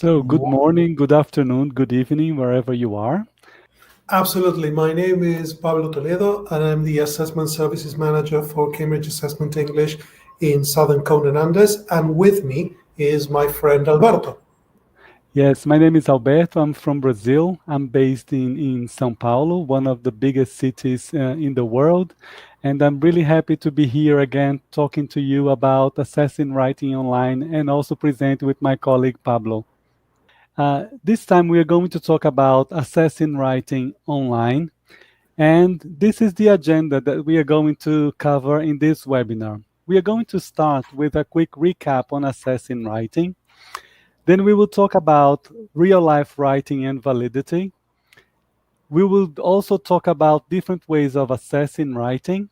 So, good morning, good afternoon, good evening, wherever you are. Absolutely. My name is Pablo Toledo, and I'm the Assessment Services Manager for Cambridge Assessment English in Southern Cone and Andes. And with me is my friend Alberto. Yes, my name is Alberto. I'm from Brazil. I'm based in São Paulo, one of the biggest cities in the world. And I'm really happy to be here again talking to you about assessing writing online and also present with my colleague Pablo. This time we are going to talk about assessing writing online. And this is the agenda that we are going to cover in this webinar. We are going to start with a quick recap on assessing writing. Then we will talk about real-life writing and validity. We will also talk about different ways of assessing writing.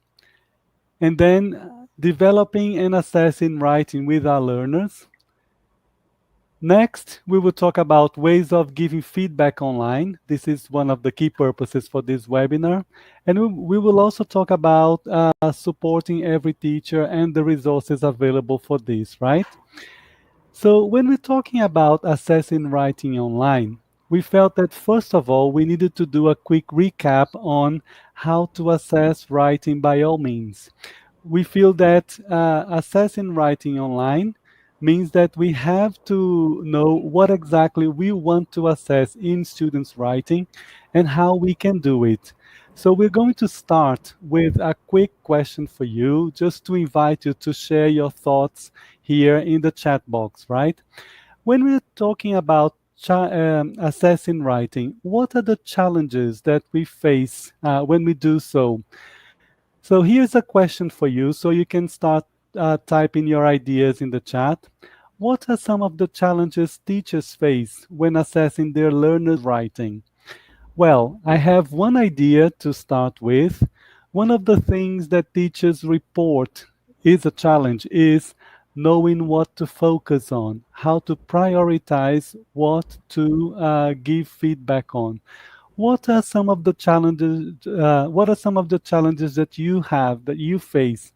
And then developing and assessing writing with our learners. Next, we will talk about ways of giving feedback online. This is one of the key purposes for this webinar. And we will also talk about supporting every teacher and the resources available for this, right? So when we're talking about assessing writing online, we felt that first of all, we needed to do a quick recap on how to assess writing by all means. We feel that assessing writing online means that we have to know what exactly we want to assess in students' writing and how we can do it. So we're going to start with a quick question for you, just to invite you to share your thoughts here in the chat box, right? When we're talking about assessing writing, what are the challenges that we face when we do so? So here's a question for you, so you can start typing your ideas in the chat. What are some of the challenges teachers face when assessing their learners' writing? Well, I have one idea to start with. One of the things that teachers report is a challenge is knowing what to focus on, how to prioritize what to give feedback on. What are some of the challenges? What are some of the challenges that you have that you face?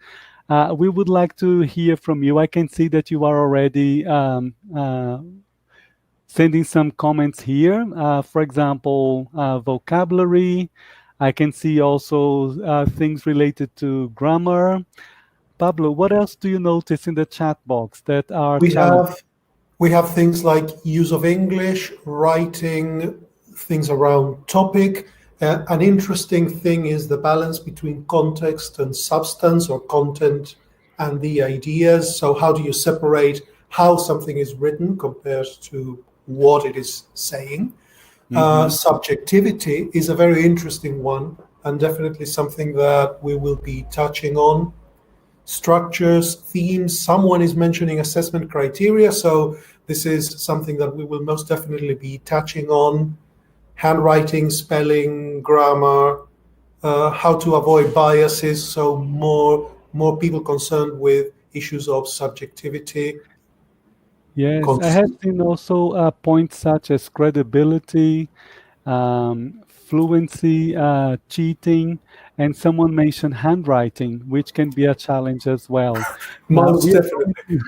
We would like to hear from you. I can see that you are already sending some comments here. For example, vocabulary. I can see also things related to grammar. Pablo, what else do you notice in the chat box that are We challenges? have we have things like use of English, writing, things around topic. An interesting thing is the balance between context and substance, or content and the ideas. So how do you separate how something is written compared to what it is saying? Subjectivity is a very interesting one, and definitely something that we will be touching on. Structures, themes, someone is mentioning assessment criteria, so this is something that we will most definitely be touching on. Handwriting, spelling, grammar, how to avoid biases, so more people concerned with issues of subjectivity. Yes, I have seen also points such as credibility, fluency, cheating, and someone mentioned handwriting, which can be a challenge as well. Most We are definitely. going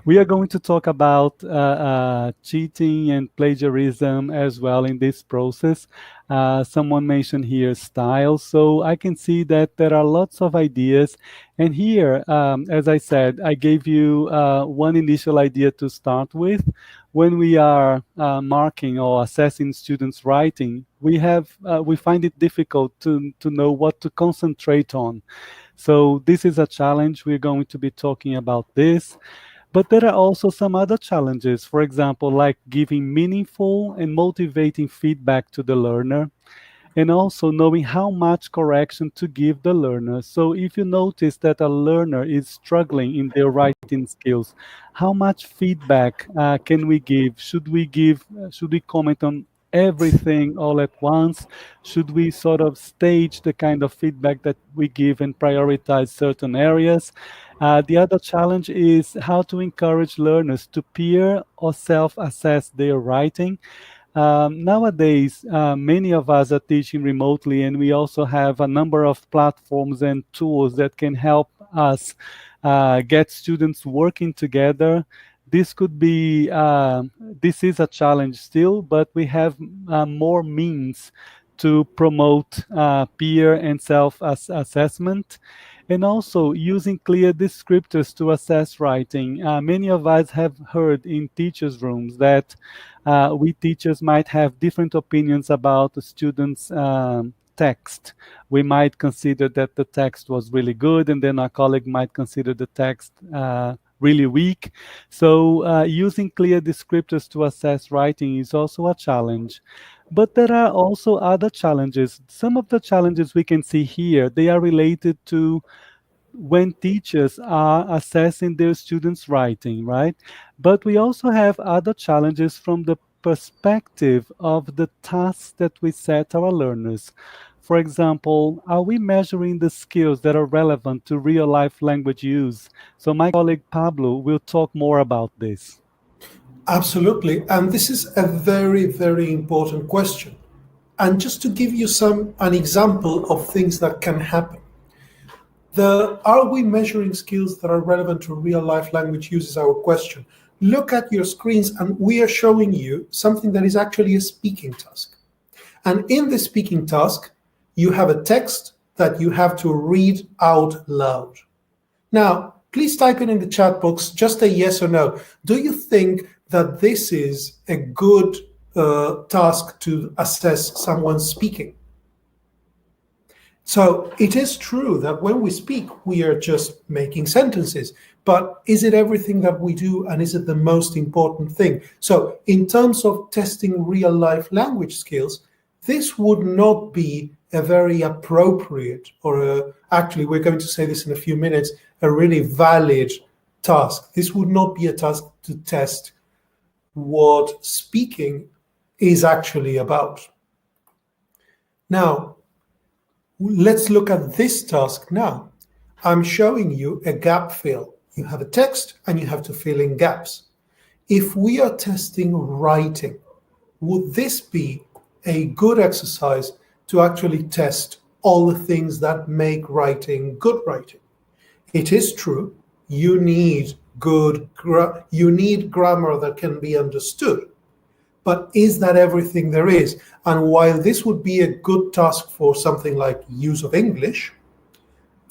we are going to talk about cheating and plagiarism as well in this process. Someone mentioned here style, so I can see that there are lots of ideas. And here, as I said, I gave you one initial idea to start with. When we are marking or assessing students' writing, we find it difficult to know what to concentrate on. So this is a challenge. We're going to be talking about this. But there are also some other challenges, for example, like giving meaningful and motivating feedback to the learner, and also knowing how much correction to give the learner. So if you notice that a learner is struggling in their writing skills, how much feedback can we give? Should we comment on everything all at once? Should we sort of stage the kind of feedback that we give and prioritize certain areas? The other challenge is how to encourage learners to peer or self-assess their writing. Nowadays, many of us are teaching remotely, and we also have a number of platforms and tools that can help us get students working together. this could be, this is a challenge still, but we have more means to promote peer and self-assessment, and also using clear descriptors to assess writing. Many of us have heard in teachers' rooms that we teachers might have different opinions about the students' text. We might consider that the text was really good, and then our colleague might consider the text really weak. So using clear descriptors to assess writing is also a challenge. But there are also other challenges. Some of the challenges we can see here, they are related to when teachers are assessing their students' writing, right? But we also have other challenges from the perspective of the tasks that we set our learners. For example, are we measuring the skills that are relevant to real life language use? So my colleague Pablo will talk more about this. Absolutely. And this is a very, very important question. And just to give you an example of things that can happen. Are we measuring skills that are relevant to real life language use is our question. Look at your screens and we are showing you something that is actually a speaking task. And in the speaking task, you have a text that you have to read out loud. Now, please type it in the chat box, just a yes or no. Do you think that this is a good task to assess someone speaking? So it is true that when we speak, we are just making sentences. But is it everything that we do, and is it the most important thing? So in terms of testing real life language skills, this would not be a very appropriate, or actually we're going to say this in a few minutes, a really valid task. This would not be a task to test what speaking is actually about. Now, let's look at this task now. I'm showing you a gap fill. You have a text and you have to fill in gaps. If we are testing writing, would this be a good exercise to actually test all the things that make writing good writing? It is true, you need grammar that can be understood. But is that everything there is? And while this would be a good task for something like use of English,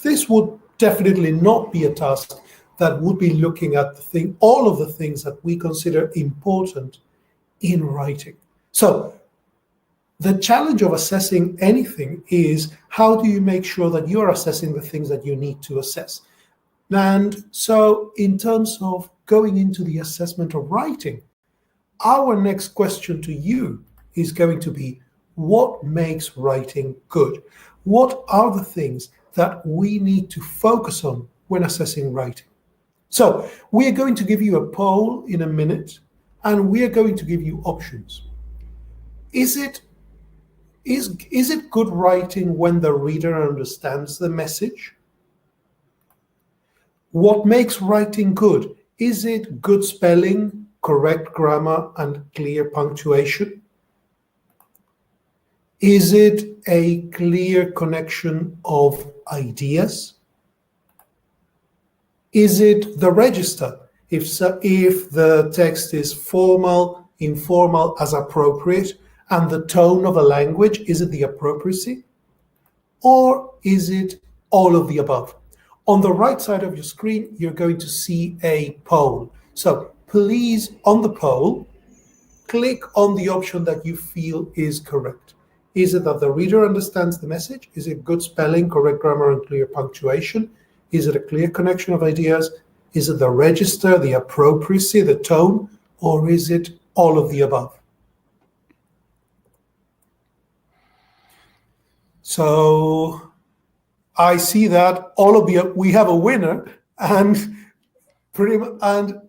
this would definitely not be a task that would be looking at all of the things that we consider important in writing. So the challenge of assessing anything is, how do you make sure that you're assessing the things that you need to assess? And so in terms of going into the assessment of writing, our next question to you is going to be, what makes writing good? What are the things that we need to focus on when assessing writing? So we are going to give you a poll in a minute, and we are going to give you options. Is it good writing when the reader understands the message? What makes writing good? Is it good spelling, correct grammar, and clear punctuation? Is it a clear connection of ideas? Is it the register? If the text is formal, informal, as appropriate, and the tone of a language, is it the appropriacy? Or is it all of the above? On the right side of your screen, you're going to see a poll. So please, on the poll, click on the option that you feel is correct. Is it that the reader understands the message? Is it good spelling, correct grammar, and clear punctuation? Is it a clear connection of ideas? Is it the register, the appropriacy, the tone, or is it all of the above? So I see that we have a winner, and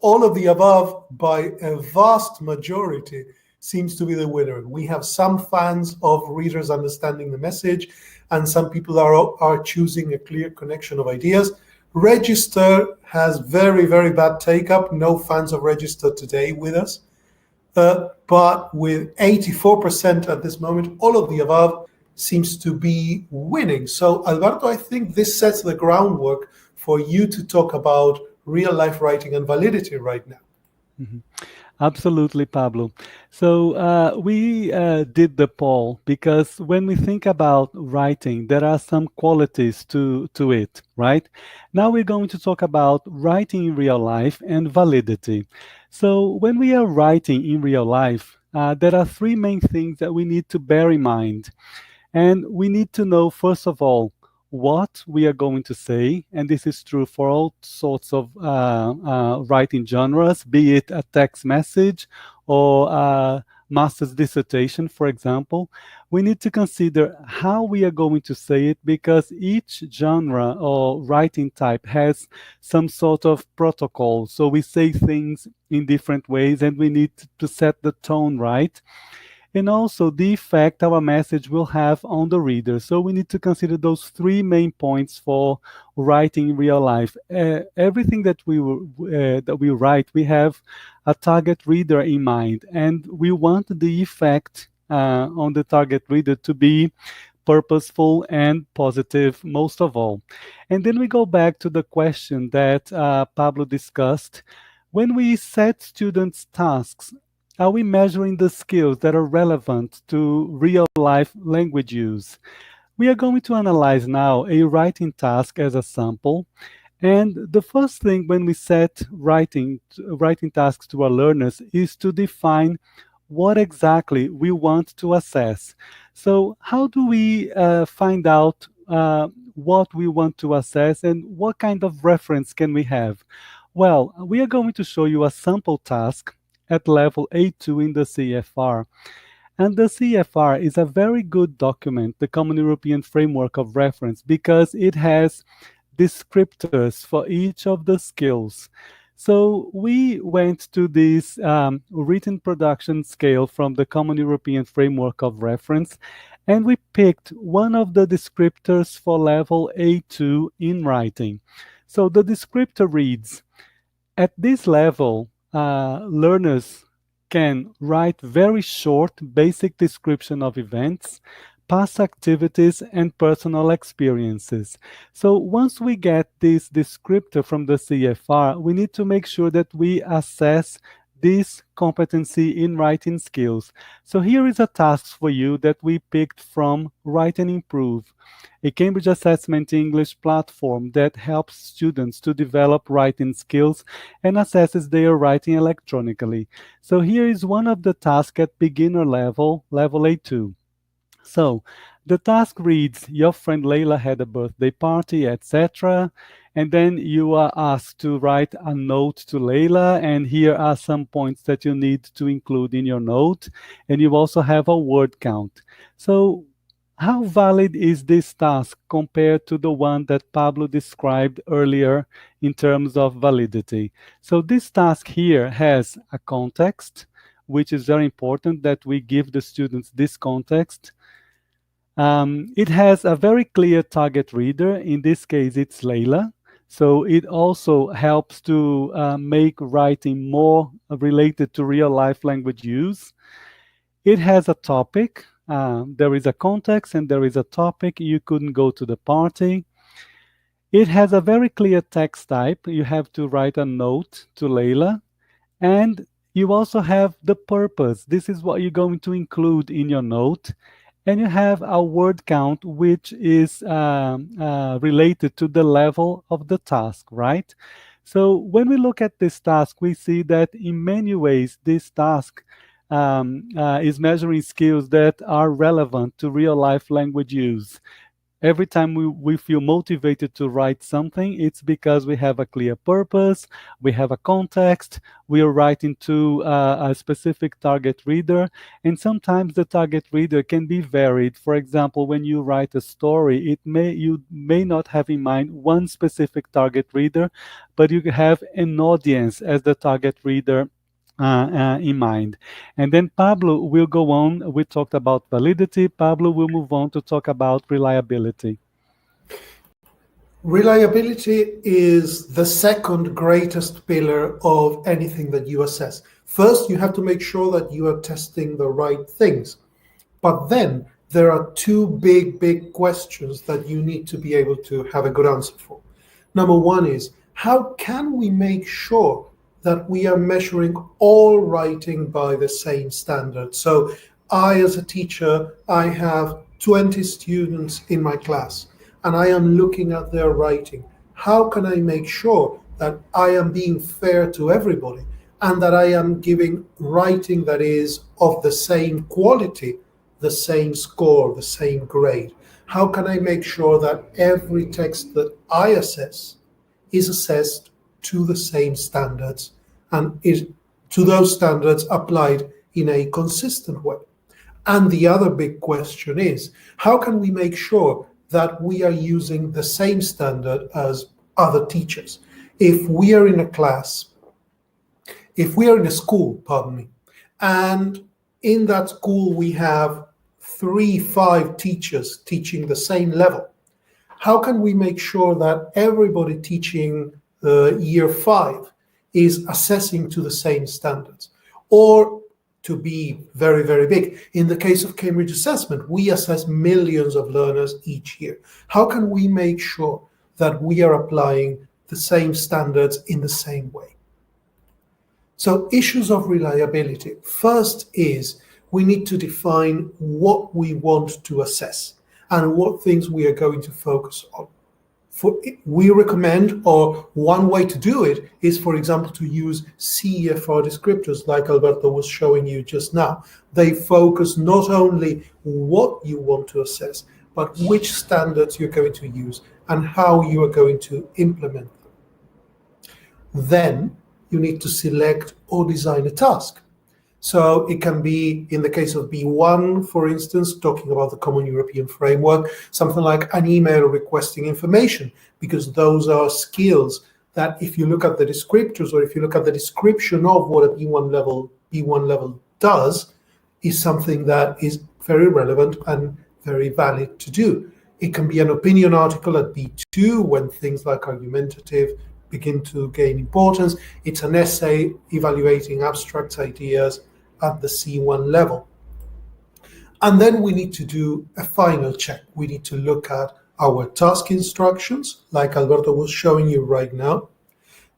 all of the above by a vast majority seems to be the winner. We have some fans of readers understanding the message, and some people are choosing a clear connection of ideas. Register has very, very bad take-up. No fans of Register today with us. But with 84% at this moment, all of the above seems to be winning. So Alberto, I think this sets the groundwork for you to talk about real life writing and validity right now. Mhm. Absolutely, Pablo. So we did the poll because when we think about writing, there are some qualities to it, right? Now we're going to talk about writing in real life and validity. So when we are writing in real life, there are three main things that we need to bear in mind. And we need to know, first of all, what we are going to say. And this is true for all sorts of writing genres, be it a text message or a master's dissertation, for example. We need to consider how we are going to say it because each genre or writing type has some sort of protocol. So we say things in different ways and we need to set the tone right and also the effect our message will have on the reader. So we need to consider those three main points for writing in real life. Everything that we write, we have a target reader in mind, and we want the effect on the target reader to be purposeful and positive most of all. And then we go back to the question that Pablo discussed. When we set students tasks, are we measuring the skills that are relevant to real life language use? We are going to analyze now a writing task as a sample. And the first thing when we set writing tasks to our learners is to define what exactly we want to assess. So, how do we find out what we want to assess and what kind of reference can we have? Well, we are going to show you a sample task at level A2 in the CFR. And the CFR is a very good document, the Common European Framework of Reference, because it has descriptors for each of the skills. So we went to this written production scale from the Common European Framework of Reference, and we picked one of the descriptors for level A2 in writing. So the descriptor reads, at this level, learners can write very short, basic description of events, past activities, and personal experiences. So once we get this descriptor from the CFR, we need to make sure that we assess this competency in writing skills. So here is a task for you that we picked from Write and Improve, a Cambridge Assessment English platform that helps students to develop writing skills and assesses their writing electronically. So here is one of the tasks at beginner level, level A2. So the task reads, your friend Layla had a birthday party, etc. And then you are asked to write a note to Layla, and here are some points that you need to include in your note. And you also have a word count. So how valid is this task compared to the one that Pablo described earlier in terms of validity? So this task here has a context, which is very important that we give the students this context. It has a very clear target reader. In this case, it's Layla. So it also helps to make writing more related to real life language use. It has a topic. There is a context and there is a topic. You couldn't go to the party. It has a very clear text type. You have to write a note to Layla. And you also have the purpose. This is what you're going to include in your note. And you have a word count, which is related to the level of the task, right? So when we look at this task, we see that in many ways, this task is measuring skills that are relevant to real life language use. Every time we feel motivated to write something, it's because we have a clear purpose, we have a context, we are writing to a specific target reader, and sometimes the target reader can be varied. For example, when you write a story, you may not have in mind one specific target reader, but you have an audience as the target reader in mind. And then Pablo will go on. We talked about validity. Pablo will move on to talk about reliability. Reliability is the second greatest pillar of anything that you assess. First, you have to make sure that you are testing the right things. But then there are two big questions that you need to be able to have a good answer for. Number one is, how can we make sure that we are measuring all writing by the same standard. So I, as a teacher, I have 20 students in my class, and I am looking at their writing. How can I make sure that I am being fair to everybody and that I am giving writing that is of the same quality, the same score, the same grade? How can I make sure that every text that I assess is assessed to the same standards and is to those standards applied in a consistent way? And the other big question is, how can we make sure that we are using the same standard as other teachers? If we are in a class, if we are in a school, and in that school we have 3-5 teachers teaching the same level, how can we make sure that everybody teaching year 5 is assessing to the same standards? Or to be very, very big, in the case of Cambridge Assessment, we assess millions of learners each year. How can we make sure that we are applying the same standards in the same way? So issues of reliability. First is we need to define what we want to assess and what things we are going to focus on. We recommend, or one way to do it is, for example, to use CEFR descriptors like Alberto was showing you just now. They focus not only what you want to assess, but which standards you're going to use and how you are going to implement them. Then you need to select or design a task. So it can be, in the case of B1, for instance, talking about the Common European Framework, something like an email requesting information, because those are skills that, if you look at the descriptors or if you look at the description of what a B1 level does, is something that is very relevant and very valid to do. It can be an opinion article at B2 when things like argumentative begin to gain importance. It's an essay evaluating abstract ideas at the C1 level. And then we need to do a final check. We need to look at our task instructions, like Alberto was showing you right now.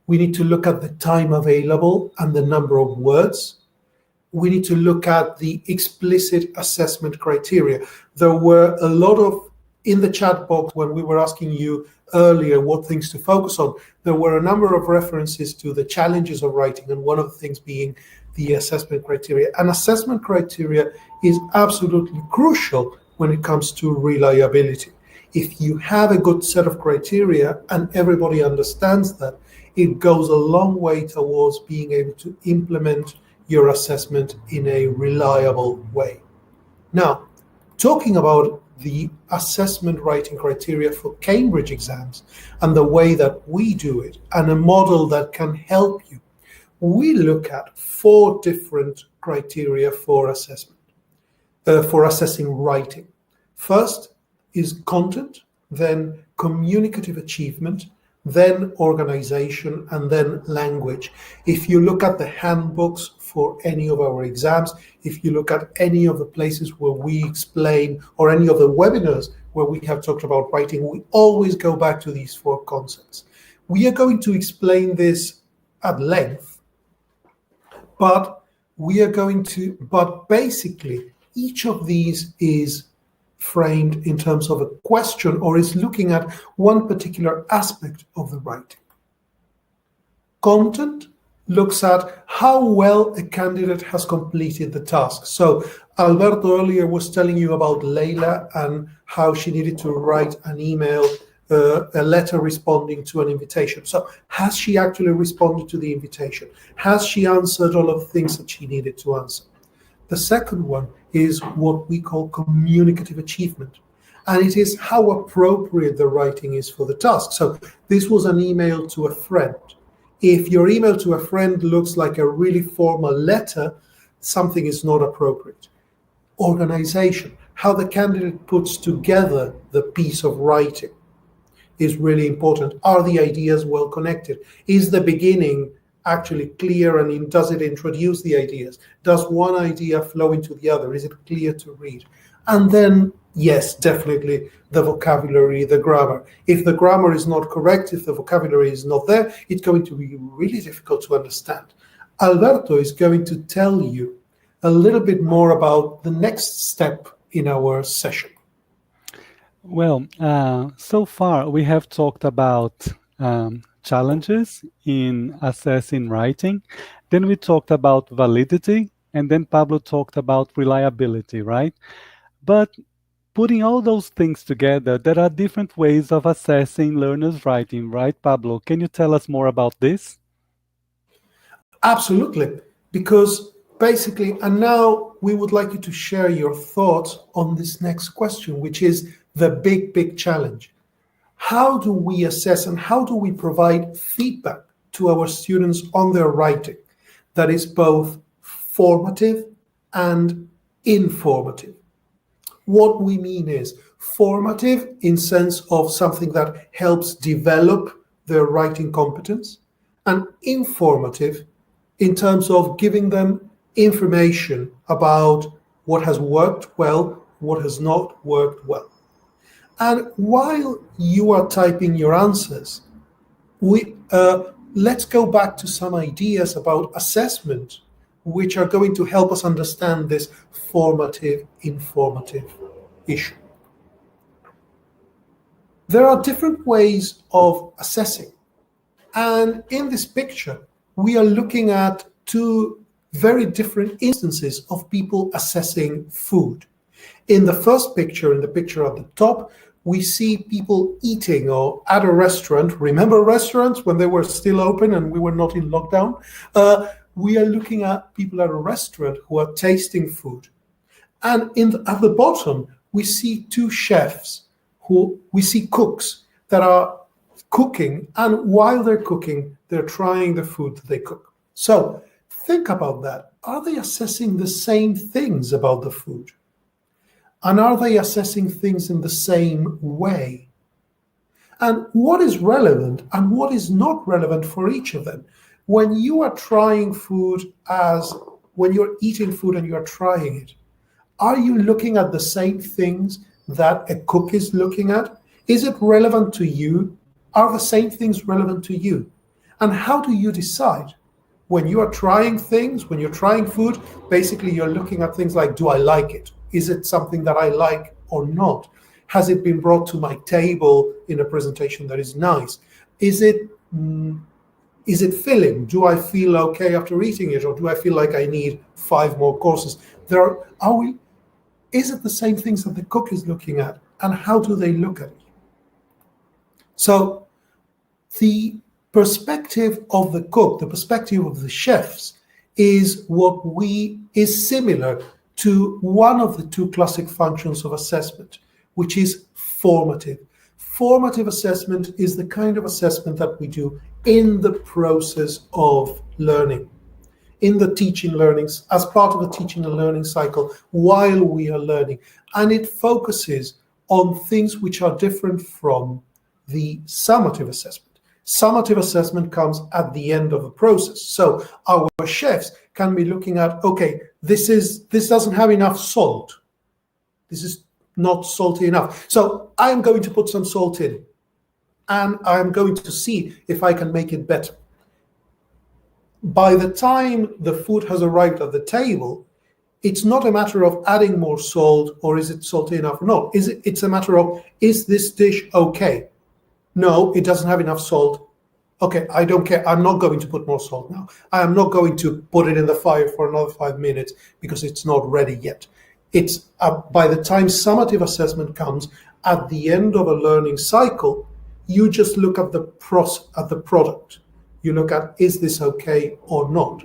We need to look at the time available and the number of words. We need to look at the explicit assessment criteria. There were a lot of, in the chat box when we were asking you earlier what things to focus on, there were a number of references to the challenges of writing, and one of the things being the assessment criteria. And assessment criteria is absolutely crucial when it comes to reliability. If you have a good set of criteria and everybody understands that, it goes a long way towards being able to implement your assessment in a reliable way. Now, talking about the assessment writing criteria for Cambridge exams and the way that we do it, and a model that can help you, we look at 4 different criteria for assessment, for assessing writing. First is content, then communicative achievement, then organization, and then language. If you look at the handbooks for any of our exams, if you look at any of the places where we explain, or any of the webinars where we have talked about writing, we always go back to these 4 concepts. We are going to explain this at length, but basically each of these is framed in terms of a question, or is looking at one particular aspect of the writing. Content looks at how well a candidate has completed the task. So Alberto earlier was telling you about Leila and how she needed to write an email, a letter responding to an invitation. So has she actually responded to the invitation? Has she answered all of the things that she needed to answer? The second one is what we call communicative achievement. And it is how appropriate the writing is for the task. So this was an email to a friend. If your email to a friend looks like a really formal letter, something is not appropriate. Organization, how the candidate puts together the piece of writing is really important. Are the ideas well connected? Is the beginning actually clear, and does it introduce the ideas? Does one idea flow into the other? Is it clear to read? And then Yes, definitely the vocabulary, the grammar. If the grammar is not correct, if the vocabulary is not there, it's going to be really difficult to understand. Alberto is going to tell you a little bit more about the next step in our session. Well, so far we have talked about challenges in assessing writing. Then we talked about validity, and then Pablo talked about reliability, right? But putting all those things together, there are different ways of assessing learners' writing, right, Pablo? Can you tell us more about this? Absolutely, because basically, and now we would like you to share your thoughts on this next question, which is the big challenge. How do we assess and how do we provide feedback to our students on their writing that is both formative and informative? What we mean is formative in sense of something that helps develop their writing competence, and informative in terms of giving them information about what has worked well, what has not worked well. And while you are typing your answers, let's go back to some ideas about assessment, which are going to help us understand this formative, informative issue. There are different ways of assessing. And in this picture, we are looking at two very different instances of people assessing food. In the first picture, in the picture at the top, we see people eating or at a restaurant. Remember restaurants when they were still open and we were not in lockdown? We are looking at people at a restaurant who are tasting food. And at the bottom, we see two chefs, we see cooks that are cooking, and while they're cooking, they're trying the food that they cook. So think about that. Are they assessing the same things about the food? And are they assessing things in the same way? And what is relevant and what is not relevant for each of them? When you are trying food, when you're eating food and you're trying it, are you looking at the same things that a cook is looking at? Is it relevant to you? Are the same things relevant to you? And how do you decide? When you are trying things, when you're trying food, basically you're looking at things like, do I like it? Is it something that I like or not? Has it been brought to my table in a presentation that is nice? Is it filling? Do I feel okay after eating it, or do I feel like I need 5 more courses? Is it the same things that the cook is looking at, and how do they look at it? So the perspective of the cook, the perspective of the chefs, is similar to one of the two classic functions of assessment, which is formative. Formative assessment is the kind of assessment that we do in the process of learning, in the teaching learnings, as part of the teaching and learning cycle while we are learning. And it focuses on things which are different from the summative assessment. Summative assessment comes at the end of the process. So our chefs can be looking at, okay, this doesn't have enough salt. This is not salty enough. So I'm going to put some salt in, and I'm going to see if I can make it better. By the time the food has arrived at the table, it's not a matter of adding more salt or is it salty enough or not. It's a matter of, is this dish okay? No, it doesn't have enough salt. Okay, I don't care. I'm not going to put more salt now. I am not going to put it in the fire for another 5 minutes because it's not ready yet. It's by the time summative assessment comes at the end of a learning cycle, you just look at the product. You look at, is this okay or not?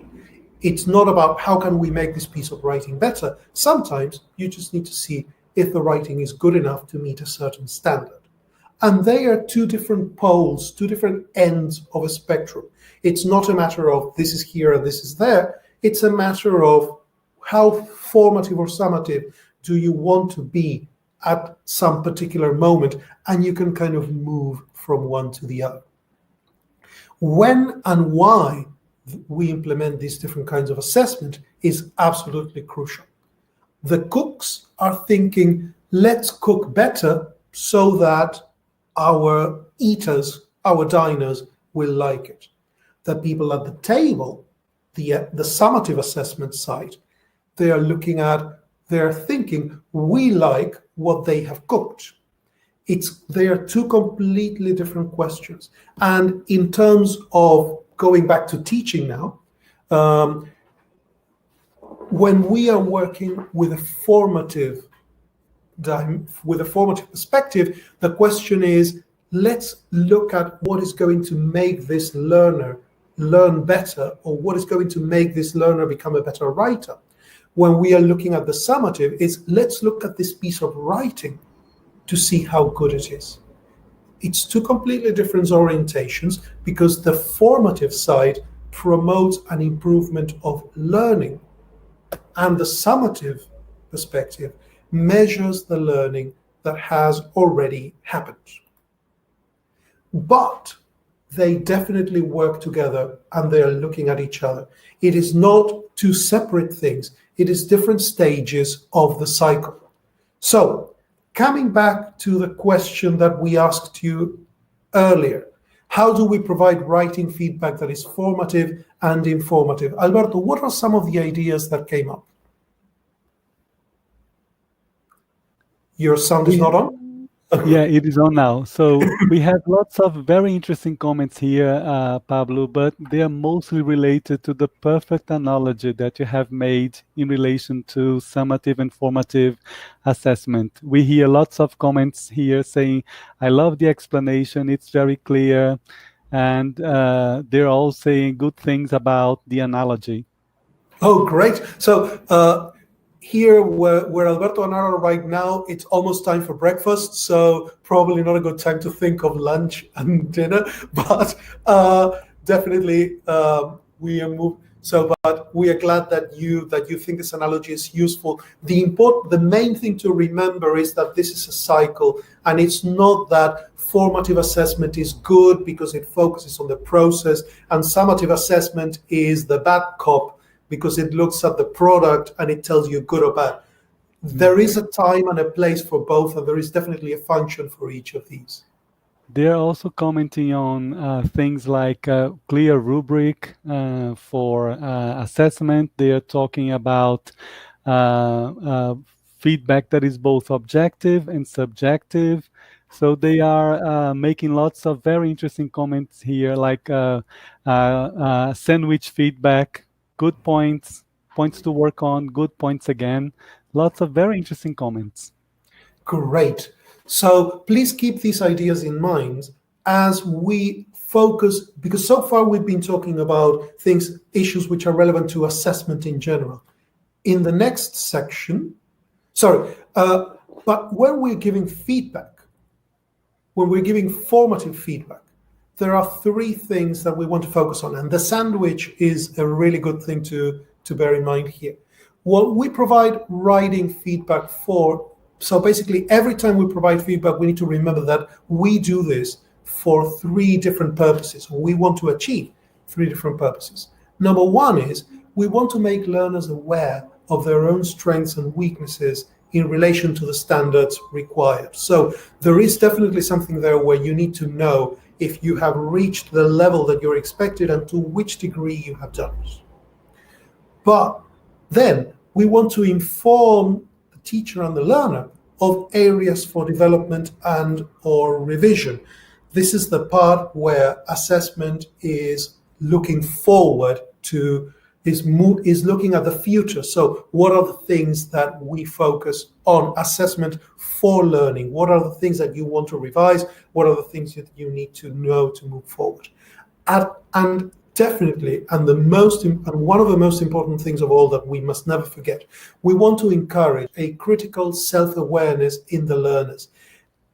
It's not about how can we make this piece of writing better. Sometimes you just need to see if the writing is good enough to meet a certain standard. And they are two different poles, two different ends of a spectrum. It's not a matter of this is here and this is there. It's a matter of how formative or summative do you want to be at some particular moment, and you can kind of move from one to the other. When and why we implement these different kinds of assessment is absolutely crucial. The cooks are thinking let's cook better so that our eaters, our diners will like it. The people at the table, the summative assessment side, they are looking at, they're thinking, we like what they have cooked. They are two completely different questions. And in terms of going back to teaching now, when we are working with a formative perspective, the question is, let's look at what is going to make this learner learn better, or what is going to make this learner become a better writer. When we are looking at the summative, it's let's look at this piece of writing to see how good it is. It's two completely different orientations, because the formative side promotes an improvement of learning, and the summative perspective measures the learning that has already happened. But they definitely work together, and they are looking at each other. It is not two separate things. It is different stages of the cycle. So, coming back to the question that we asked you earlier, how do we provide writing feedback that is formative and informative? Alberto, what are some of the ideas that came up? Your sound is not on? Yeah, it is on now. So we have lots of very interesting comments here, Pablo, but they are mostly related to the perfect analogy that you have made in relation to summative and formative assessment. We hear lots of comments here saying, I love the explanation, it's very clear, and they're all saying good things about the analogy. Oh, great. So here where Alberto and I are right now, it's almost time for breakfast, so probably not a good time to think of lunch and dinner, but definitely we are moved. So, but we are glad that you think this analogy is useful. The main thing to remember is that this is a cycle, and it's not that formative assessment is good because it focuses on the process, and summative assessment is the bad cop because it looks at the product and it tells you good or bad. There is a time and a place for both, and there is definitely a function for each of these. They're also commenting on things like clear rubric for assessment. They are talking about feedback that is both objective and subjective. So they are making lots of very interesting comments here, like sandwich feedback, good points, points to work on, good points again. Lots of very interesting comments. Great. So please keep these ideas in mind as we focus, because so far we've been talking about issues which are relevant to assessment in general. In the next section, but when we're giving feedback, when we're giving formative feedback, there are three things that we want to focus on, and the sandwich is a really good thing to bear in mind here. What we provide writing feedback for, so basically every time we provide feedback, we need to remember that we do this for three different purposes. We want to achieve three different purposes. Number one is we want to make learners aware of their own strengths and weaknesses in relation to the standards required. So there is definitely something there where you need to know if you have reached the level that you're expected and to which degree you have done it. But then we want to inform the teacher and the learner of areas for development and or revision. This is the part where assessment is looking forward to, is looking at the future. So what are the things that we focus on assessment for learning? What are the things that you want to revise? What are the things that you need to know to move forward? And definitely, and one of the most important things of all that we must never forget, we want to encourage a critical self-awareness in the learners.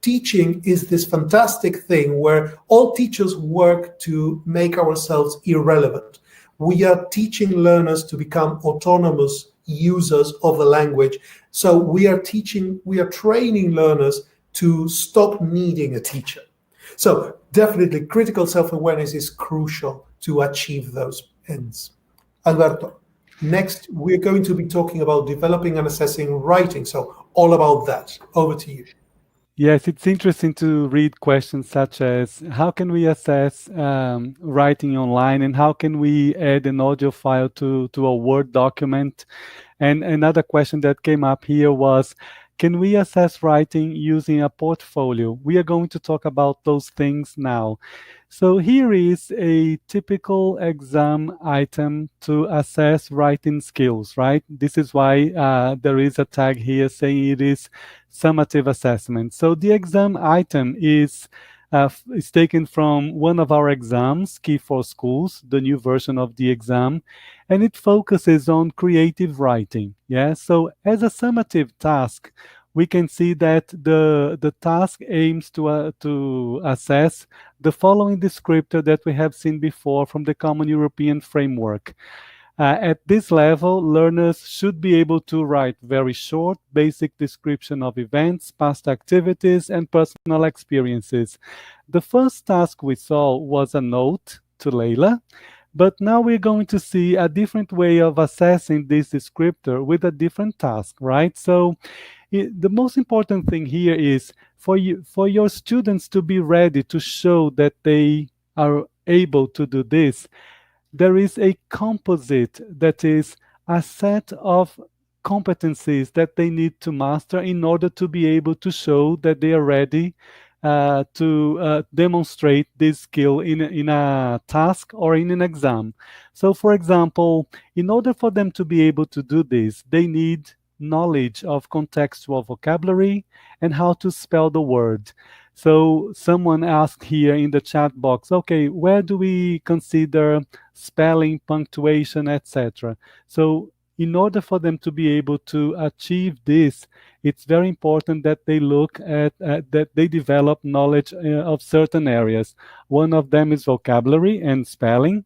Teaching is this fantastic thing where all teachers work to make ourselves irrelevant. We are teaching learners to become autonomous users of the language. So we are training learners to stop needing a teacher. So definitely critical self-awareness is crucial to achieve those ends. Alberto. Next, we're going to be talking about developing and assessing writing. So all about that. Over to you. Yes, it's interesting to read questions such as how can we assess writing online, and how can we add an audio file to a Word document? And another question that came up here was, can we assess writing using a portfolio? We are going to talk about those things now. So here is a typical exam item to assess writing skills, right? This is why there is a tag here saying it is summative assessment. So the exam item is taken from one of our exams, Key for Schools, the new version of the exam, and it focuses on creative writing. Yeah, so as a summative task, we can see that the task aims to assess the following descriptor that we have seen before from the Common European Framework. At this level, learners should be able to write very short, basic description of events, past activities, and personal experiences. The first task we saw was a note to Leila, but now we're going to see a different way of assessing this descriptor with a different task, right? So the most important thing here is for your students to be ready to show that they are able to do this. There is a composite that is a set of competencies that they need to master in order to be able to show that they are ready to demonstrate this skill in a task or in an exam. So, for example, in order for them to be able to do this, they need knowledge of contextual vocabulary and how to spell the word. So someone asked here in the chat box, okay, where do we consider spelling, punctuation, etc.? So in order for them to be able to achieve this, it's very important that they look at that they develop knowledge of certain areas. One of them is vocabulary and spelling.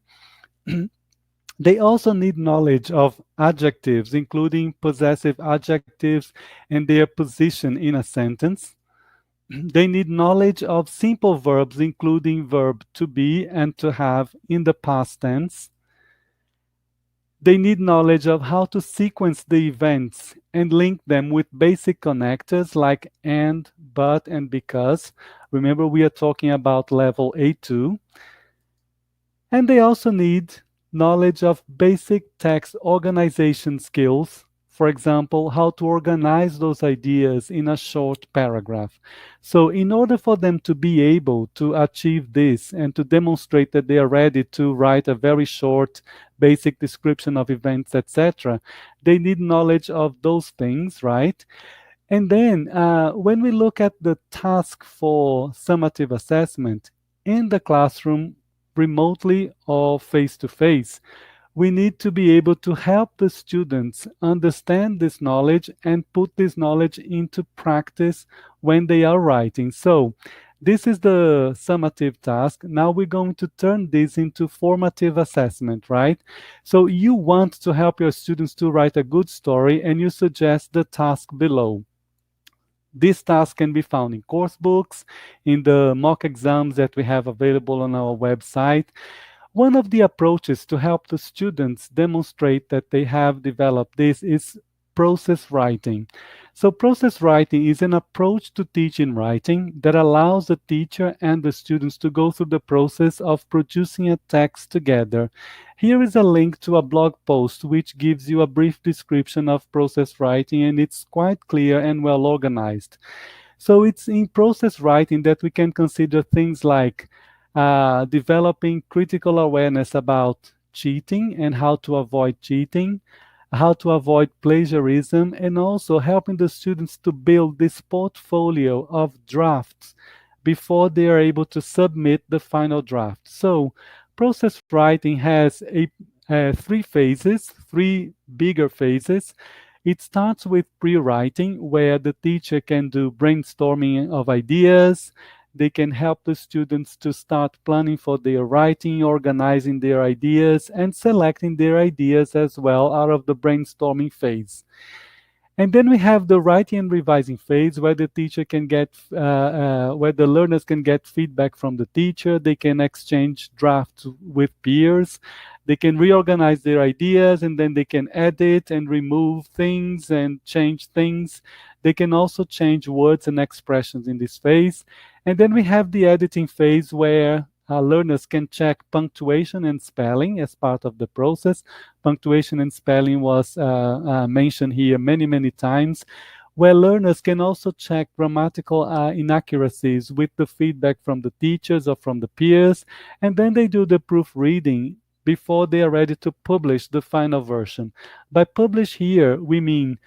They also need knowledge of adjectives, including possessive adjectives and their position in a sentence. They need knowledge of simple verbs, including verb to be and to have in the past tense. They need knowledge of how to sequence the events and link them with basic connectors like and, but, and because. Remember, we are talking about level A2. And they also need knowledge of basic text organization skills. For example, how to organize those ideas in a short paragraph. So in order for them to be able to achieve this and to demonstrate that they are ready to write a very short basic description of events, etc., they need knowledge of those things, right? And then when we look at the task for summative assessment in the classroom, remotely or face-to-face, we need to be able to help the students understand this knowledge and put this knowledge into practice when they are writing. So this is the summative task. Now we're going to turn this into formative assessment, right? So you want to help your students to write a good story, and you suggest the task below. This task can be found in course books, in the mock exams that we have available on our website. One of the approaches to help the students demonstrate that they have developed this is process writing. So process writing is an approach to teaching writing that allows the teacher and the students to go through the process of producing a text together. Here is a link to a blog post which gives you a brief description of process writing, and it's quite clear and well organized. So it's in process writing that we can consider things like developing critical awareness about cheating and how to avoid cheating, how to avoid plagiarism, and also helping the students to build this portfolio of drafts before they are able to submit the final draft. So process writing has three phases, three bigger phases. It starts with pre-writing, where the teacher can do brainstorming of ideas. They can help the students to start planning for their writing, organizing their ideas, and selecting their ideas as well out of the brainstorming phase. And then we have the writing and revising phase where the teacher can get, where the learners can get feedback from the teacher. They can exchange drafts with peers. They can reorganize their ideas, and then they can edit and remove things and change things. They can also change words and expressions in this phase. And then we have the editing phase where learners can check punctuation and spelling as part of the process. Punctuation and spelling was mentioned here many, many times, where learners can also check grammatical inaccuracies with the feedback from the teachers or from the peers, and then they do the proofreading before they are ready to publish the final version. By publish here, we mean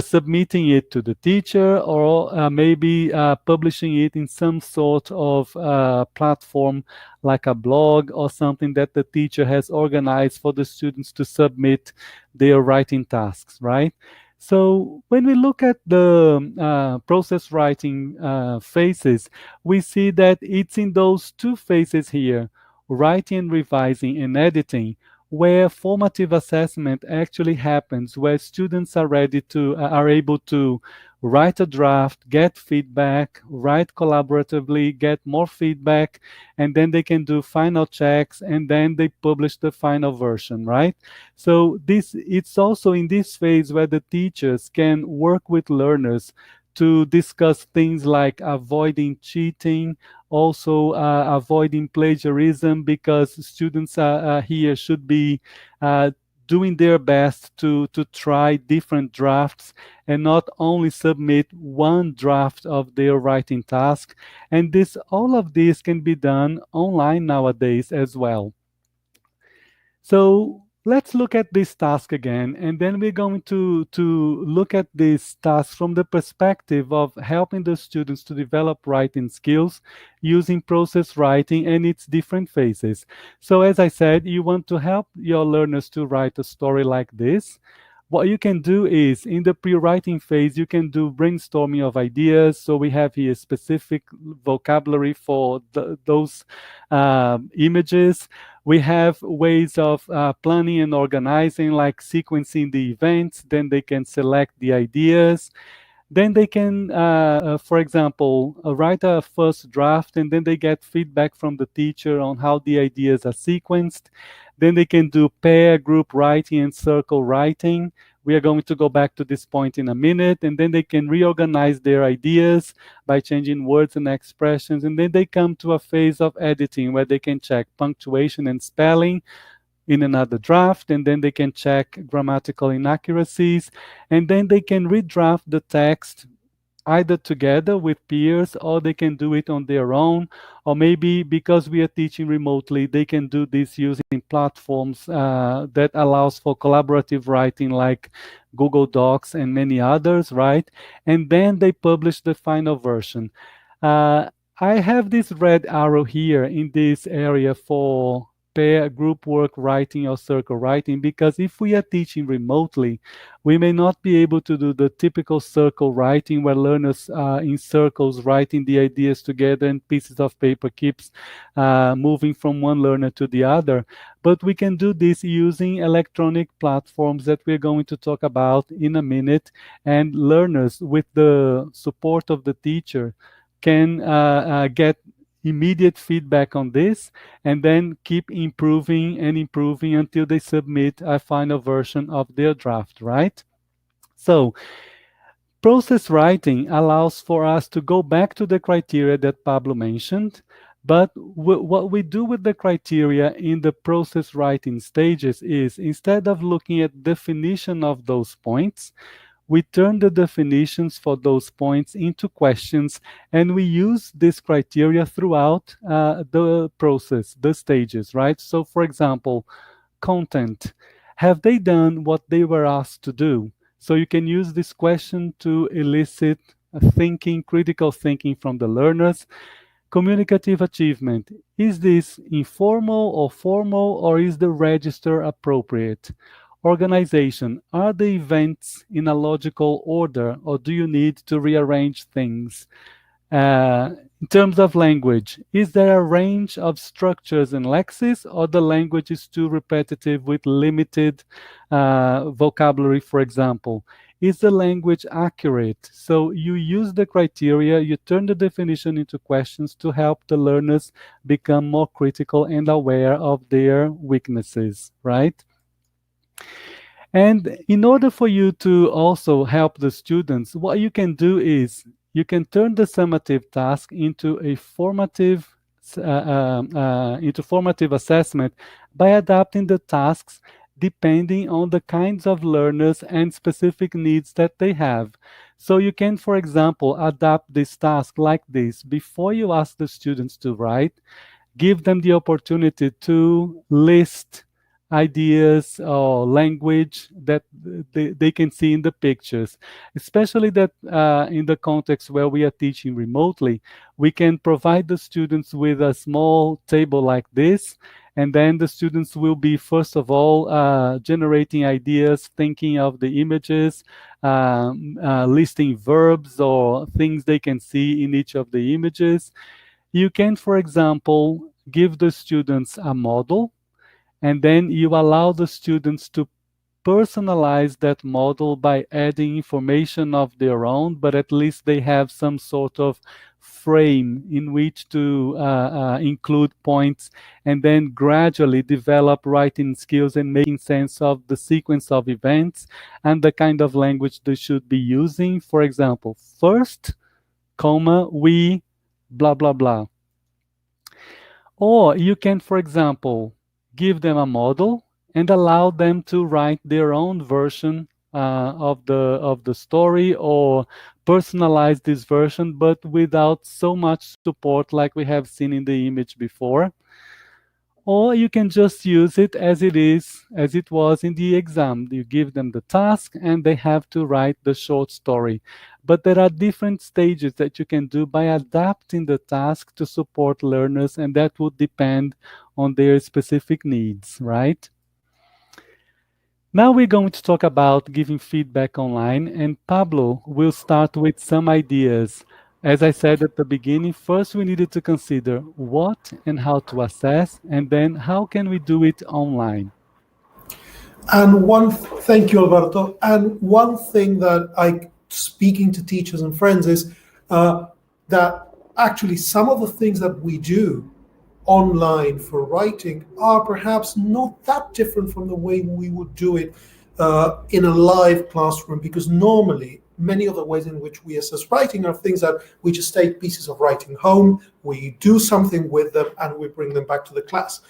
submitting it to the teacher, or maybe publishing it in some sort of platform like a blog or something that the teacher has organized for the students to submit their writing tasks, right? So when we look at the process writing phases, we see that it's in those two phases here, writing and revising and editing, where formative assessment actually happens, where students are ready to are able to write a draft, get feedback, write collaboratively, get more feedback, and then they can do final checks, and then they publish the final version, right? So this, it's also in this phase where the teachers can work with learners to discuss things like avoiding cheating, also avoiding plagiarism, because students here should be doing their best to try different drafts and not only submit one draft of their writing task. And this, all of this can be done online nowadays as well. So let's look at this task again, and then we're going to look at this task from the perspective of helping the students to develop writing skills using process writing and its different phases. So as I said, you want to help your learners to write a story like this. What you can do is, in the pre-writing phase, you can do brainstorming of ideas. So we have here specific vocabulary for those images. We have ways of planning and organizing, like sequencing the events. Then they can select the ideas. Then they can, for example, write a first draft, and then they get feedback from the teacher on how the ideas are sequenced. Then they can do pair, group writing, and circle writing. We are going to go back to this point in a minute. And then they can reorganize their ideas by changing words and expressions. And then they come to a phase of editing where they can check punctuation and spelling in another draft, and then they can check grammatical inaccuracies, and then they can redraft the text either together with peers, or they can do it on their own, or maybe because we are teaching remotely, they can do this using platforms that allows for collaborative writing like Google Docs and many others, right? And then they publish the final version. I have this red arrow here in this area for pair, group work writing, or circle writing, because if we are teaching remotely, we may not be able to do the typical circle writing where learners are in circles writing the ideas together and pieces of paper keeps moving from one learner to the other. But we can do this using electronic platforms that we're going to talk about in a minute, and learners, with the support of the teacher, can get immediate feedback on this, and then keep improving and improving until they submit a final version of their draft, right? So process writing allows for us to go back to the criteria that Pablo mentioned, but what we do with the criteria in the process writing stages is, instead of looking at definition of those points, we turn the definitions for those points into questions, and we use this criteria throughout the process, the stages, right? So for example, content. Have they done what they were asked to do? So you can use this question to elicit thinking, critical thinking from the learners. Communicative achievement. Is this informal or formal, or is the register appropriate? Organization. Are the events in a logical order, or do you need to rearrange things? In terms of language, is there a range of structures and lexis, or the language is too repetitive with limited vocabulary, for example? is the language accurate? So you use the criteria, you turn the definition into questions to help the learners become more critical and aware of their weaknesses, right? And in order for you to also help the students, what you can do is you can turn the summative task into a formative assessment by adapting the tasks depending on the kinds of learners and specific needs that they have. So you can, for example, adapt this task like this. Before you ask the students to write, give them the opportunity to list ideas or language that they can see in the pictures, especially that in the context where we are teaching remotely, we can provide the students with a small table like this, and then the students will be, first of all, generating ideas, thinking of the images, listing verbs or things they can see in each of the images. You can, for example, give the students a model, and then you allow the students to personalize that model by adding information of their own, but at least they have some sort of frame in which to include points, and then gradually develop writing skills and making sense of the sequence of events and the kind of language they should be using. For example, first, comma, we, blah, blah, blah. Or you can, for example, give them a model and allow them to write their own version of the story, or personalize this version, but without so much support like we have seen in the image before. Or you can just use it as it was in the exam. You give them the task and they have to write the short story. But there are different stages that you can do by adapting the task to support learners, and that would depend on their specific needs, right? Now we're going to talk about giving feedback online, and Pablo will start with some ideas. As I said at the beginning, first we needed to consider what and how to assess, and then how can we do it online. And thank you, Alberto. And one thing that speaking to teachers and friends is that actually some of the things that we do online for writing are perhaps not that different from the way we would do it in a live classroom, because normally many of the ways in which we assess writing are things that we just take pieces of writing home, we do something with them, and we bring them back to the class.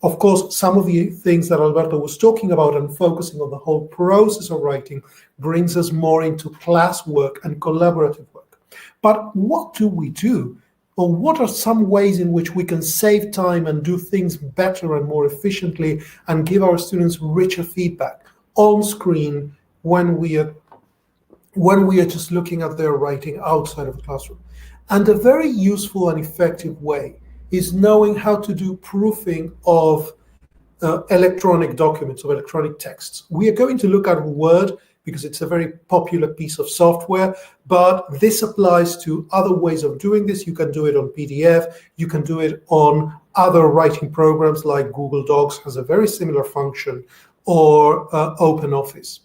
Of course, some of the things that Alberto was talking about and focusing on the whole process of writing brings us more into class work and collaborative work. But what do we do? Or what are some ways in which we can save time and do things better and more efficiently and give our students richer feedback on screen when we are just looking at their writing outside of the classroom? And a very useful and effective way is knowing how to do proofing of electronic documents, of electronic texts. We are going to look at Word because it's a very popular piece of software, but this applies to other ways of doing this. You can do it on PDF, you can do it on other writing programs like Google Docs has a very similar function, or OpenOffice.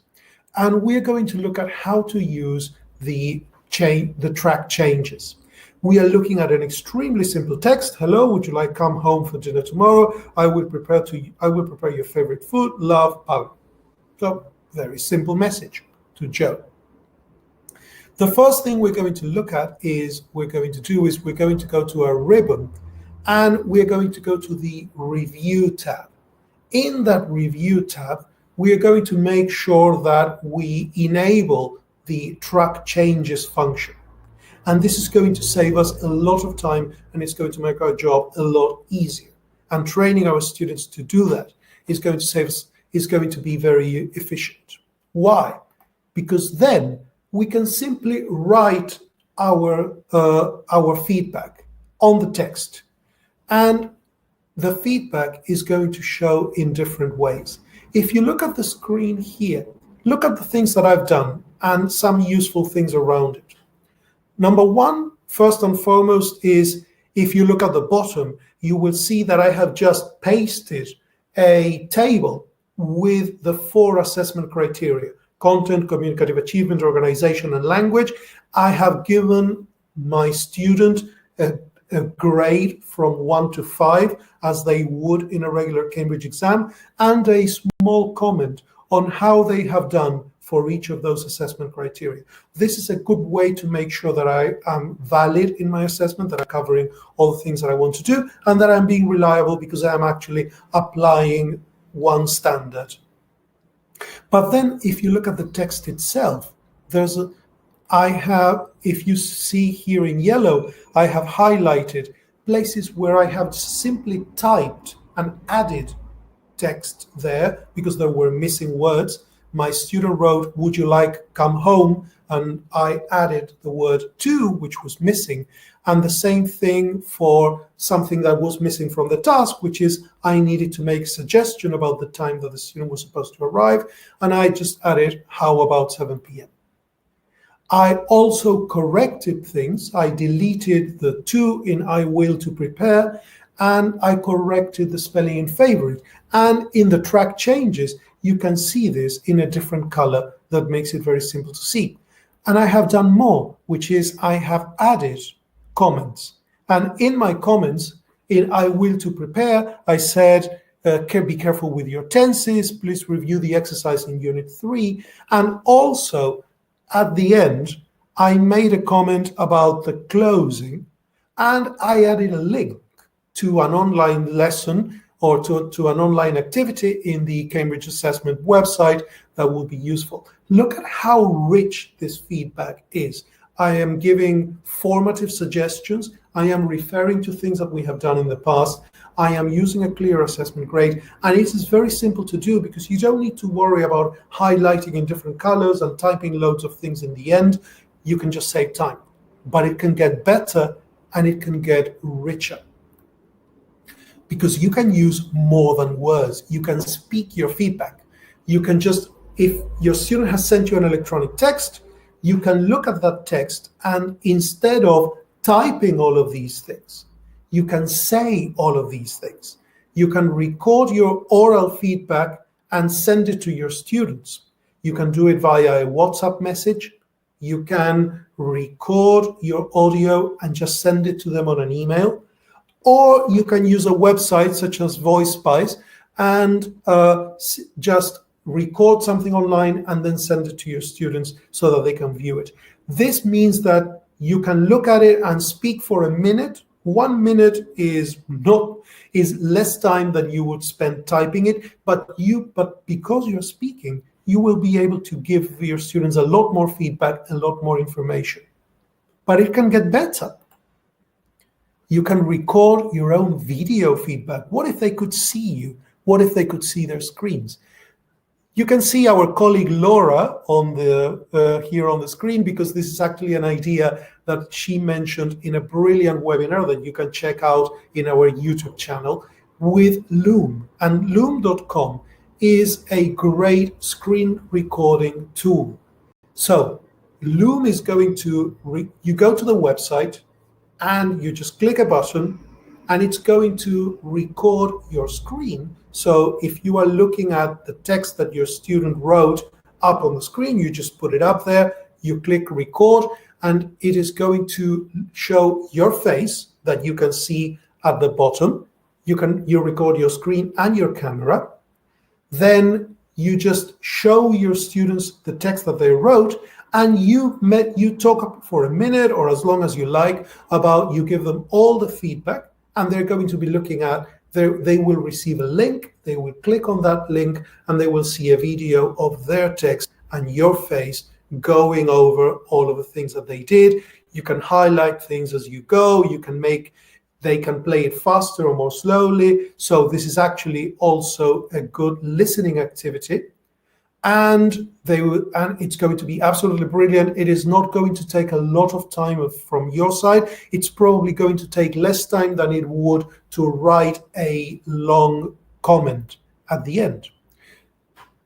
And we're going to look at how to use the track changes. We are looking at an extremely simple text. Hello, would you like to come home for dinner tomorrow? I will prepare your favorite food. Love, Pablo. So, very simple message to Joe. The first thing we're going to look at is we're going to go to a ribbon, and we're going to go to the Review tab. In that Review tab, we are going to make sure that we enable the track changes function. And this is going to save us a lot of time, and it's going to make our job a lot easier. And training our students to do that is going to be very efficient. Why? Because then we can simply write our feedback on the text, and the feedback is going to show in different ways. If you look at the screen here, look at the things that I've done and some useful things around it. Number one, first and foremost, is if you look at the bottom, you will see that I have just pasted a table with the 4 assessment criteria. content, communicative achievement, organization, and language. I have given my student a grade from 1 to 5, as they would in a regular Cambridge exam, and a small comment on how they have done for each of those assessment criteria. This is a good way to make sure that I am valid in my assessment, that I'm covering all the things that I want to do, and that I'm being reliable because I'm actually applying one standard. But then if you look at the text itself, if you see here in yellow, I have highlighted places where I have simply typed and added text there because there were missing words. My student wrote, "Would you like come home?" And I added the word "to," which was missing. And the same thing for something that was missing from the task, which is I needed to make a suggestion about the time that the student was supposed to arrive. And I just added, "How about 7 p.m.?" I also corrected things. I deleted the "to" in "I will" to prepare, and I corrected the spelling in "favorite." And in the track changes, you can see this in a different color that makes it very simple to see. And I have done more, which is I have added comments. And in my comments, in "I will" to prepare, I said, be careful with your tenses, please review the exercise in Unit 3. And also, at the end, I made a comment about the closing, and I added a link to an online lesson or to an online activity in the Cambridge Assessment website that will be useful. Look at how rich this feedback is. I am giving formative suggestions. I am referring to things that we have done in the past. I am using a clear assessment grade, and it is very simple to do because you don't need to worry about highlighting in different colors and typing loads of things in the end. You can just save time, but it can get better and it can get richer because you can use more than words. You can speak your feedback. You can just, if your student has sent you an electronic text, you can look at that text, and instead of typing all of these things, you can say all of these things. You can record your oral feedback and send it to your students. You can do it via a WhatsApp message. You can record your audio and just send it to them on an email. Or you can use a website such as VoiceSpice and just record something online and then send it to your students so that they can view it. This means that you can look at it and speak for a minute. 1 minute is less time than you would spend typing it, but because you're speaking, you will be able to give your students a lot more feedback, a lot more information. But it can get better. You can record your own video feedback. What if they could see you? What if they could see their screens? You can see our colleague Laura on here on the screen, because this is actually an idea that she mentioned in a brilliant webinar that you can check out in our YouTube channel with Loom. And Loom.com is a great screen recording tool. So Loom is going to, you go to the website and you just click a button and it's going to record your screen. So if you are looking at the text that your student wrote up on the screen, you just put it up there, you click record, and it is going to show your face that you can see at the bottom. You record your screen and your camera. Then you just show your students the text that they wrote, and you talk for a minute or as long as you like about, you give them all the feedback, and they're going to be looking at, they will receive a link, they will click on that link, and they will see a video of their text and your face going over all of the things that they did. You can highlight things as you go. They can play it faster or more slowly. So this is actually also a good listening activity. And it's going to be absolutely brilliant. It is not going to take a lot of time from your side. It's probably going to take less time than it would to write a long comment at the end.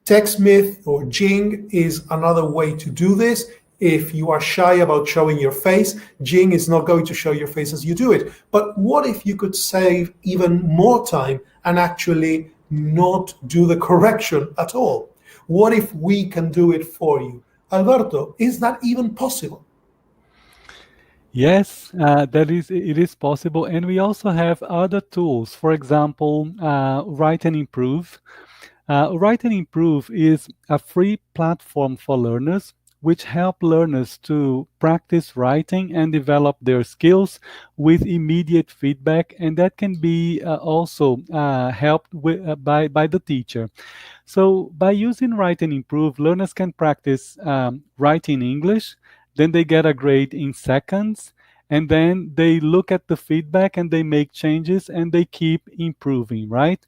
TechSmith or Jing is another way to do this. If you are shy about showing your face, Jing is not going to show your face as you do it. But what if you could save even more time and actually not do the correction at all? What if we can do it for you? Alberto, is that even possible? Yes, it is possible, and we also have other tools. For example, Write and Improve. Write and Improve is a free platform for learners, which help learners to practice writing and develop their skills with immediate feedback, and that can be also helped by the teacher. So by using Write and Improve, learners can practice writing English, then they get a grade in seconds, and then they look at the feedback and they make changes and they keep improving, right?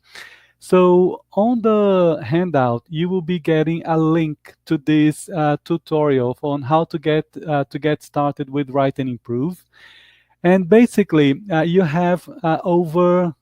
So on the handout, you will be getting a link to this tutorial on how to get started with Write and Improve. And basically, you have over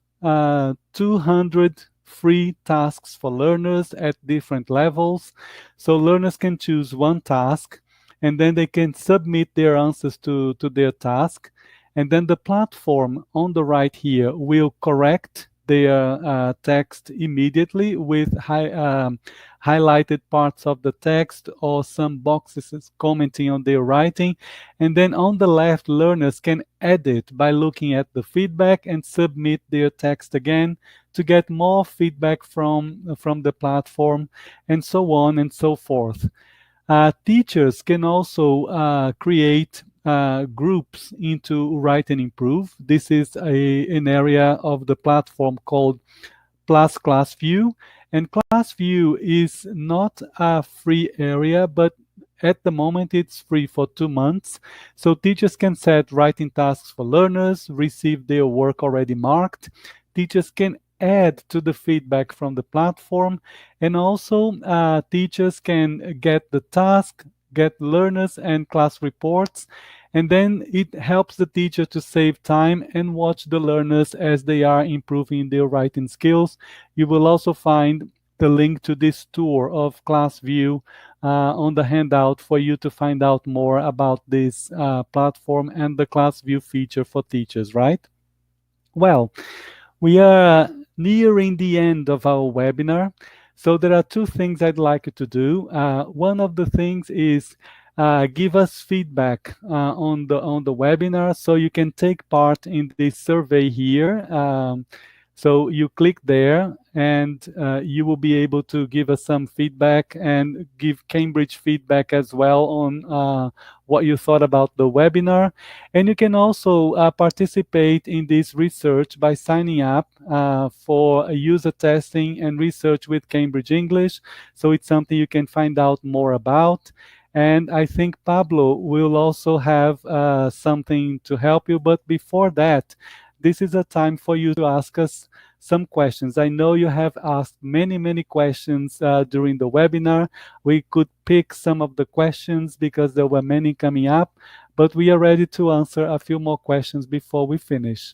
200 free tasks for learners at different levels. So learners can choose one task, and then they can submit their answers to their task. And then the platform on the right here will correct their text immediately with highlighted parts of the text or some boxes commenting on their writing. And then on the left, learners can edit by looking at the feedback and submit their text again to get more feedback from the platform, and so on and so forth. Teachers can also create groups into Write and Improve. This is an area of the platform called Plus ClassView. And ClassView is not a free area, but at the moment it's free for 2 months. So teachers can set writing tasks for learners, receive their work already marked. Teachers can add to the feedback from the platform, and also teachers can get the task, get learners and class reports, and then it helps the teacher to save time and watch the learners as they are improving their writing skills. You will also find the link to this tour of ClassView on the handout for you to find out more about this platform and the ClassView feature for teachers, right? Well, we are nearing the end of our webinar. So there are two things I'd like you to do. One of the things is give us feedback on the webinar, so you can take part in this survey here. So you click there, and you will be able to give us some feedback and give Cambridge feedback as well on what you thought about the webinar. And you can also participate in this research by signing up for user testing and research with Cambridge English. So it's something you can find out more about. And I think Pablo will also have something to help you. But before that, this is a time for you to ask us some questions. I know you have asked many questions during the webinar. We could pick some of the questions because there were many coming up, but we are ready to answer a few more questions before we finish.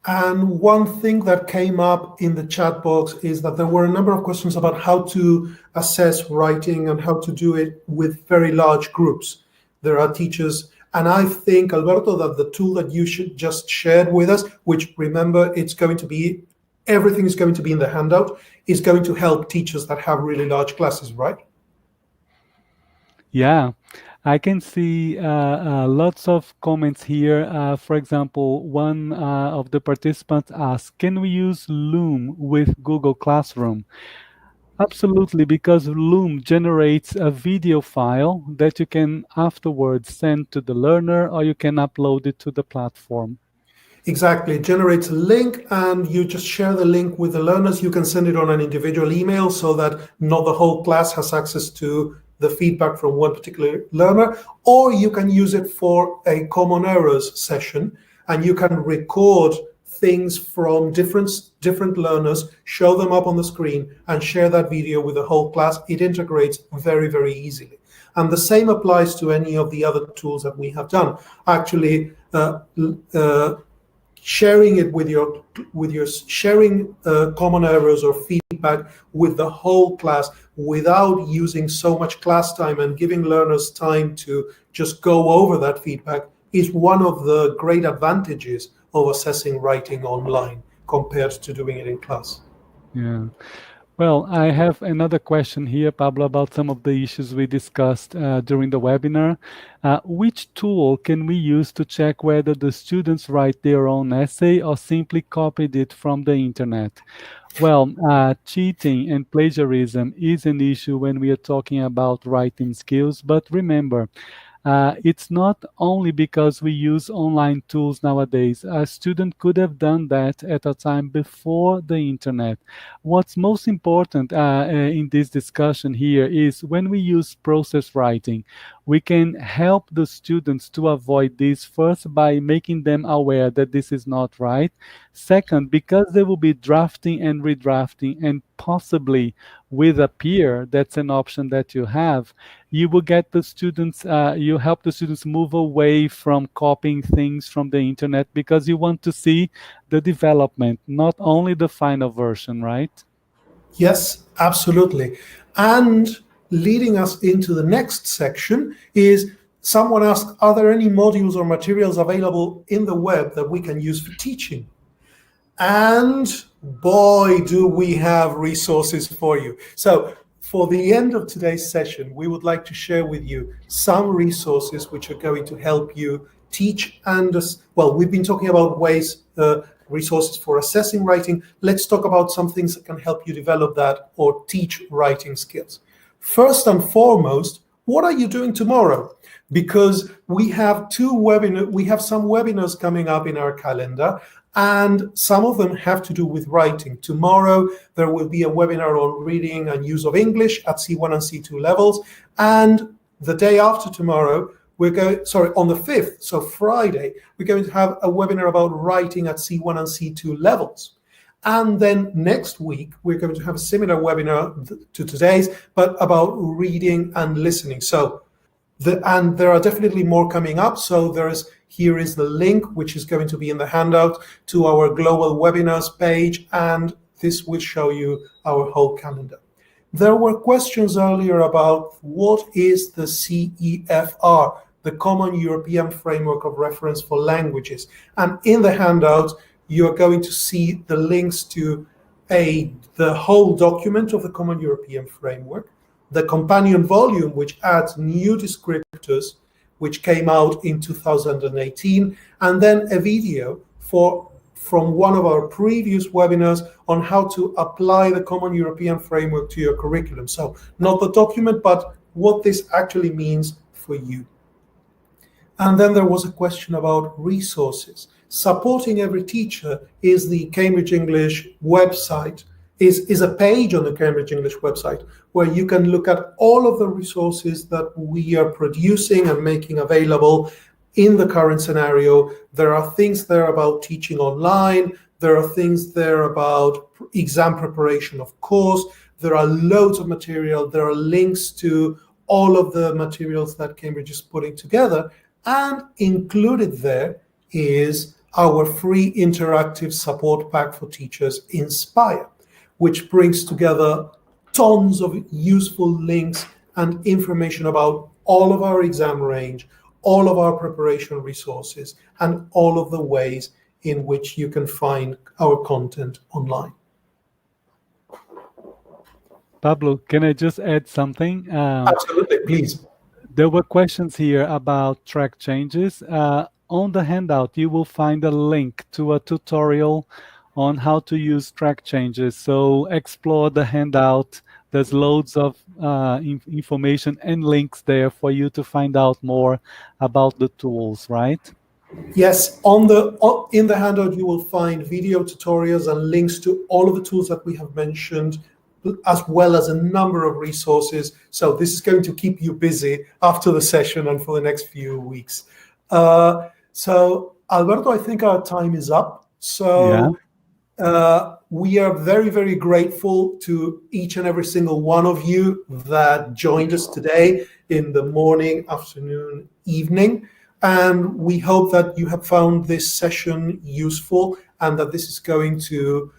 And one thing that came up in the chat box is that there were a number of questions about how to assess writing and how to do it with very large groups. There are teachers, and I think, Alberto, that the tool that you should just shared with us, which, remember, everything is going to be in the handout, is going to help teachers that have really large classes, right? Yeah. I can see lots of comments here. For example, one of the participants asked, can we use Loom with Google Classroom? Absolutely, because Loom generates a video file that you can afterwards send to the learner, or you can upload it to the platform. Exactly. It generates a link, and you just share the link with the learners. You can send it on an individual email so that not the whole class has access to the feedback from one particular learner, or you can use it for a common errors session, and you can record things from different learners, show them up on the screen, and share that video with the whole class. It integrates very easily. And the same applies to any of the other tools that we have done. Actually, sharing it with your sharing common errors or feedback with the whole class without using so much class time and giving learners time to just go over that feedback is one of the great advantages of assessing writing online compared to doing it in class. Yeah. Well, I have another question here, Pablo, about some of the issues we discussed during the webinar. Which tool can we use to check whether the students write their own essay or simply copied it from the internet? Well, cheating and plagiarism is an issue when we are talking about writing skills, but remember, it's not only because we use online tools nowadays. A student could have done that at a time before the internet. What's most important in this discussion here is when we use process writing, we can help the students to avoid this first by making them aware that this is not right. Second, because they will be drafting and redrafting and possibly with a peer, that's an option that you have, you will get the students, you help the students move away from copying things from the internet because you want to see the development, not only the final version, right? Yes, absolutely. And leading us into the next section is someone asked, are there any modules or materials available in the web that we can use for teaching? And boy, do we have resources for you. So for the end of today's session, we would like to share with you some resources which are going to help you teach and, well, we've been talking about ways, resources for assessing writing. Let's talk about some things that can help you develop that or teach writing skills. First and foremost, what are you doing tomorrow? Because we have some webinars coming up in our calendar, and some of them have to do with writing. Tomorrow, there will be a webinar on reading and use of English at C1 and C2 levels. And the day after tomorrow, on the 5th, so Friday, we're going to have a webinar about writing at C1 and C2 levels. And then next week, we're going to have a similar webinar to today's, but about reading and listening. And there are definitely more coming up. So here is the link, which is going to be in the handout, to our global webinars page, and this will show you our whole calendar. There were questions earlier about what is the CEFR, the Common European Framework of Reference for Languages. And in the handout, you're going to see the links to the whole document of the Common European Framework, the companion volume, which adds new descriptors, which came out in 2018, and then a video from one of our previous webinars on how to apply the Common European Framework to your curriculum. So not the document, but what this actually means for you. And then there was a question about resources. Supporting Every Teacher is the Cambridge English website, is a page on the Cambridge English website where you can look at all of the resources that we are producing and making available in the current scenario. There are things there about teaching online. There are things there about exam preparation, of course. There are loads of material. There are links to all of the materials that Cambridge is putting together. And included there is our free interactive support pack for teachers, Inspire, which brings together tons of useful links and information about all of our exam range, all of our preparation resources, and all of the ways in which you can find our content online. Pablo, can I just add something? Absolutely, please. There were questions here about track changes. On the handout, you will find a link to a tutorial on how to use track changes. So explore the handout. There's loads of information and links there for you to find out more about the tools, right? Yes, in the handout, you will find video tutorials and links to all of the tools that we have mentioned, as well as a number of resources. So this is going to keep you busy after the session and for the next few weeks. So Alberto, I think our time is up. So we are very, very grateful to each and every single one of you that joined us today in the morning, afternoon, evening. And we hope that you have found this session useful and that this is going to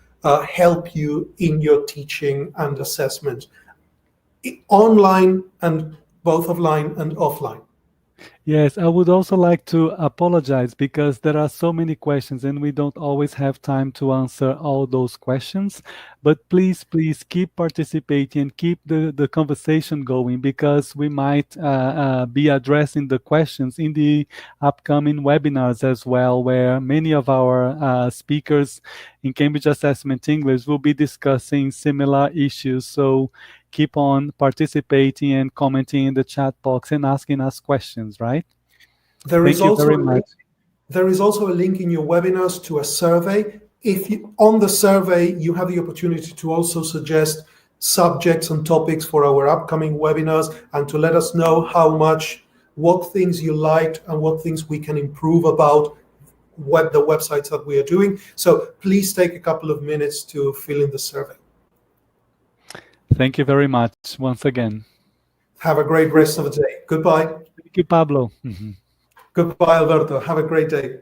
help you in your teaching and assessment, online and both online and offline. Yes, I would also like to apologize because there are so many questions and we don't always have time to answer all those questions. But please keep participating and keep the conversation going because we might be addressing the questions in the upcoming webinars as well, where many of our speakers in Cambridge Assessment English will be discussing similar issues. So keep on participating and commenting in the chat box and asking us questions, right? Thank you very much. There is also a link in your webinars to a survey. If you, on the survey, you have the opportunity to also suggest subjects and topics for our upcoming webinars and to let us know what things you liked and what things we can improve about the websites that we are doing. So please take a couple of minutes to fill in the survey. Thank you very much once again. Have a great rest of the day. Goodbye. Thank you, Pablo. Goodbye, Alberto. Have a great day.